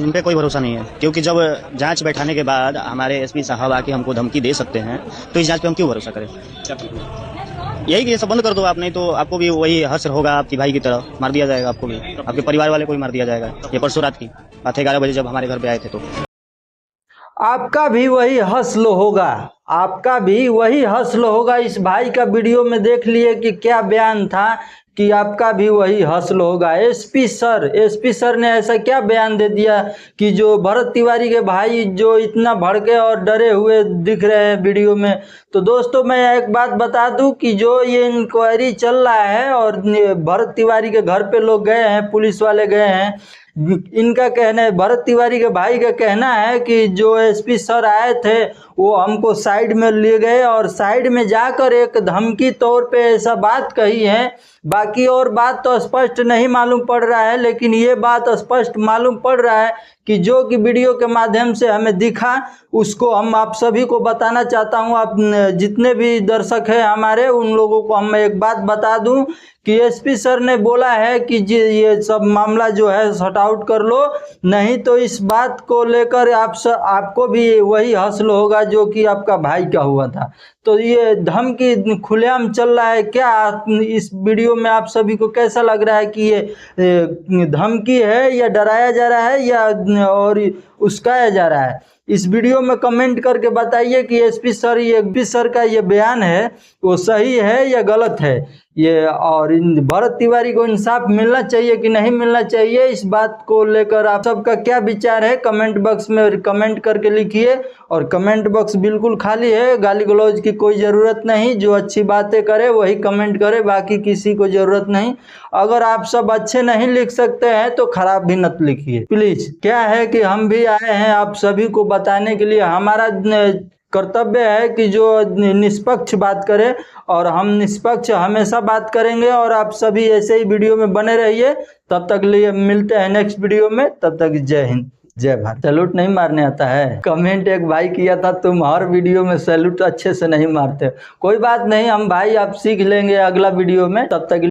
इन पे कोई भरोसा नहीं है, क्योंकि जब जांच बैठाने के बाद हमारे एसपी साहब आके हमको धमकी दे सकते हैं तो इस जांच पे हम क्यों भरोसा करें। यही कि ये सब बंद कर दो आप, नहीं तो आपको भी वही हश्र होगा, आपकी भाई की तरह मार दिया जाएगा, आपको भी, आपके परिवार वाले को भी मार दिया जाएगा। ये परसों रात की बात है, 11 बजे जब हमारे घर पे आए थे तो आपका भी वही हस्ल होगा, आपका भी वही हस्ल होगा। इस भाई का वीडियो में देख लिए कि क्या बयान था कि आपका भी वही हस्ल होगा। एसपी सर ने ऐसा क्या बयान दे दिया कि जो भरत तिवारी के भाई जो इतना भड़के और डरे हुए दिख रहे हैं वीडियो में। तो दोस्तों मैं एक बात बता दूं कि जो ये इंक्वायरी चल रहा है और भरत तिवारी के घर पे लोग गए हैं, पुलिस वाले गए हैं, इनका कहना है, भरत तिवारी के भाई का कहना है कि जो एसपी सर आए थे वो हमको साइड में ले गए और साइड में जाकर एक धमकी तौर पे ऐसा बात कही है। बाकी और बात तो स्पष्ट नहीं मालूम पड़ रहा है, लेकिन ये बात स्पष्ट मालूम पड़ रहा है कि जो कि वीडियो के माध्यम से हमें दिखा उसको हम आप सभी को बताना चाहता हूँ। आप जितने भी दर्शक हैं हमारे, उन लोगों को हम एक बात बता दूं कि एसपी सर ने बोला है कि ये सब मामला जो है सॉर्ट आउट कर लो, नहीं तो इस बात को लेकर आपको भी वही हस्ल होगा जो कि आपका भाई का हुआ था। तो ये धमकी खुलेआम चल रहा है। क्या इस वीडियो में आप सभी को कैसा लग रहा है कि ये धमकी है या डराया जा रहा है या और उस्काया जा रहा है? इस वीडियो में कमेंट करके बताइए कि एसपी सर का ये बयान है वो सही है या गलत है ये, और भरत तिवारी को इंसाफ मिलना चाहिए कि नहीं मिलना चाहिए, इस बात को लेकर आप सबका क्या विचार है कमेंट बॉक्स में कमेंट करके लिखिए। और कमेंट बॉक्स बिल्कुल खाली है, गाली गलौज की कोई ज़रूरत नहीं, जो अच्छी बातें करे वही कमेंट करे, बाकी किसी को ज़रूरत नहीं। अगर आप सब अच्छे नहीं लिख सकते हैं तो खराब भी मत लिखिए प्लीज़। क्या है कि हम भी आए हैं आप सभी को बताने के लिए, हमारा कर्तव्य है कि जो निष्पक्ष बात करे और हम निष्पक्ष हमेशा बात करेंगे। और आप सभी ऐसे ही वीडियो में बने रहिए। तब तक लिए मिलते हैं नेक्स्ट वीडियो में, तब तक जय हिंद जय भारत। सैल्यूट नहीं मारने आता है? कमेंट एक भाई किया था तुम हर वीडियो में सैल्यूट अच्छे से नहीं मारते। कोई बात नहीं, हम भाई आप सीख लेंगे अगला वीडियो में, तब तक